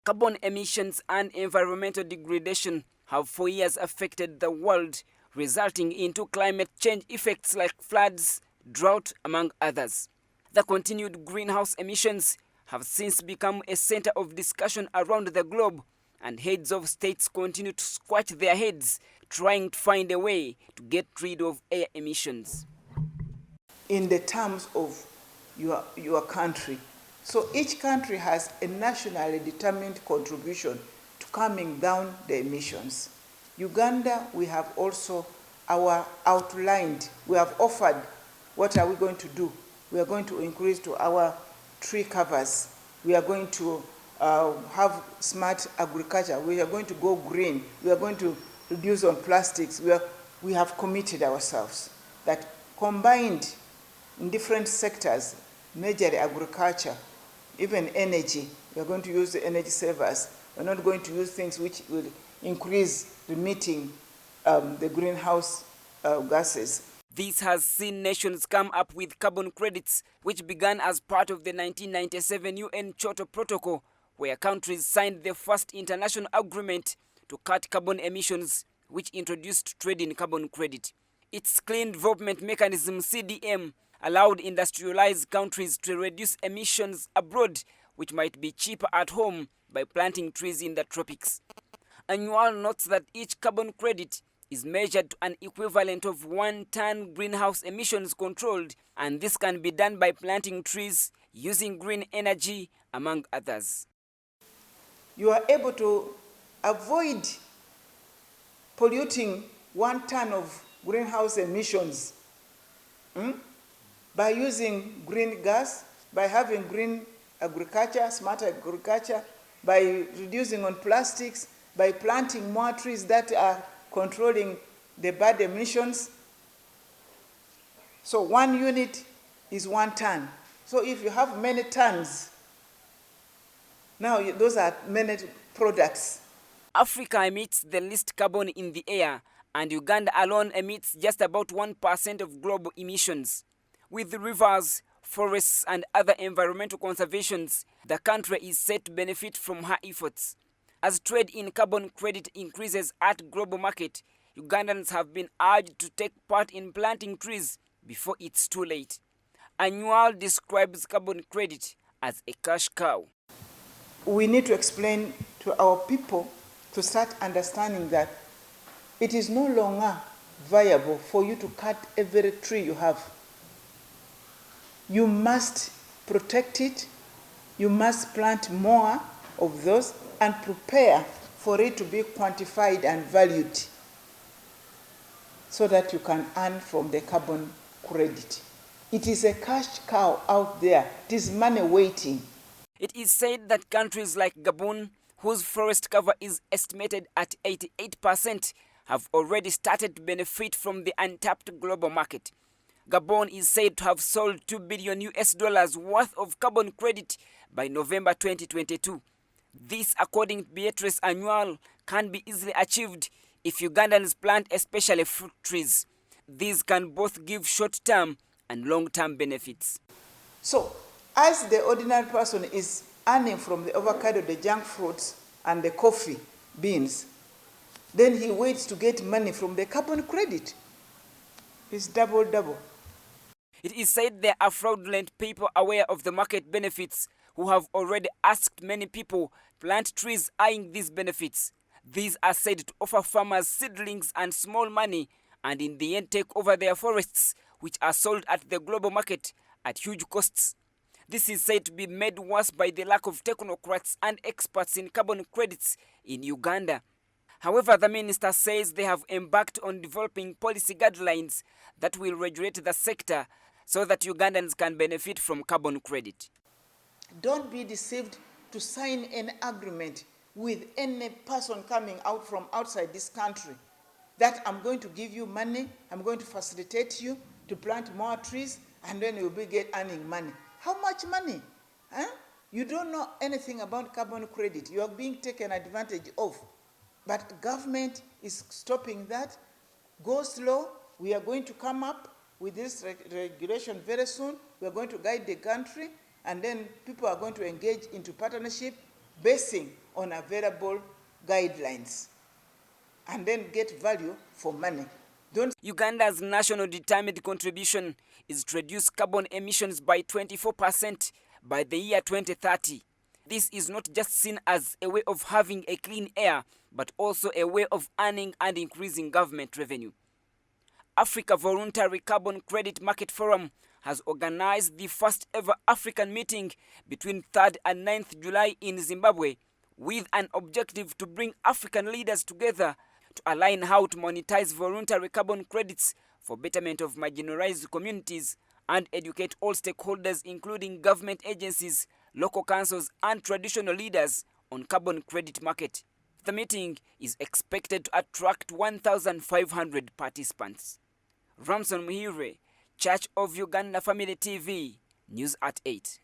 Carbon emissions and environmental degradation have for years affected the world, resulting into climate change effects like floods, drought, among others. The continued greenhouse emissions have since become a center of discussion around the globe, and heads of states continue to scratch their heads trying to find a way to get rid of air emissions. In the terms of your country. So each country has a nationally determined contribution to calming down the emissions. Uganda, we have also outlined, we have offered what are we going to do. We are going to increase to our tree covers. We are going to have smart agriculture. We are going to go green. We are going to reduce on plastics. We have committed ourselves that combined in different sectors, majorly agriculture, even energy, we are going to use the energy savers. We're not going to use things which will increase emitting the greenhouse gases. This has seen nations come up with carbon credits, which began as part of the 1997 UN Kyoto Protocol, where countries signed the first international agreement to cut carbon emissions, which introduced trade in carbon credit. Its Clean Development Mechanism, CDM, allowed industrialized countries to reduce emissions abroad, which might be cheaper at home by planting trees in the tropics. Annual notes that each carbon credit is measured to an equivalent of 1 ton greenhouse emissions controlled, and this can be done by planting trees, using green energy, among others. You are able to avoid polluting 1 ton of greenhouse emissions by using green gas, by having green agriculture, smart agriculture, by reducing on plastics, by planting more trees that are controlling the bad emissions. So 1 unit is 1 ton. So if you have many tons, now those are many products. Africa emits the least carbon in the air, and Uganda alone emits just about 1% of global emissions. With rivers, forests, and other environmental conservations, the country is set to benefit from her efforts. As trade in carbon credit increases at global market, Ugandans have been urged to take part in planting trees before it's too late. Annual describes carbon credit as a cash cow. We need to explain to our people to start understanding that it is no longer viable for you to cut every tree you have. You must protect it, you must plant more of those and prepare for it to be quantified and valued so that you can earn from the carbon credit. It is a cash cow out there. It is money waiting. It is said that countries like Gabon, whose forest cover is estimated at 88%, have already started to benefit from the untapped global market. Gabon is said to have sold $2 billion worth of carbon credit by November 2022. This, according to Beatrice Annual, can be easily achieved if Ugandans plant especially fruit trees. These can both give short-term and long-term benefits. So, as the ordinary person is earning from the avocado, the junk fruits, and the coffee beans, then he waits to get money from the carbon credit. It's double. It is said there are fraudulent people aware of the market benefits who have already asked many people to plant trees eyeing these benefits. These are said to offer farmers seedlings and small money, and in the end take over their forests, which are sold at the global market at huge costs. This is said to be made worse by the lack of technocrats and experts in carbon credits in Uganda. However, the minister says they have embarked on developing policy guidelines that will regulate the sector so that Ugandans can benefit from carbon credit. Don't be deceived to sign an agreement with any person coming out from outside this country that I'm going to give you money, I'm going to facilitate you to plant more trees, and then you'll be earning money. How much money? Huh? You don't know anything about carbon credit. You are being taken advantage of. But government is stopping that. Go slow. We are going to come up with this regulation very soon. We are going to guide the country, and then people are going to engage into partnership basing on available guidelines, and then get value for money. Uganda's national determined contribution is to reduce carbon emissions by 24% by the year 2030. This is not just seen as a way of having a clean air, but also a way of earning and increasing government revenue. Africa Voluntary Carbon Credit Market Forum has organized the first ever African meeting between 3rd and 9th July in Zimbabwe, with an objective to bring African leaders together to align how to monetize voluntary carbon credits for betterment of marginalized communities and educate all stakeholders, including government agencies, local councils, and traditional leaders on carbon credit market. The meeting is expected to attract 1,500 participants. Ramson, Church of Uganda Family TV, News at 8.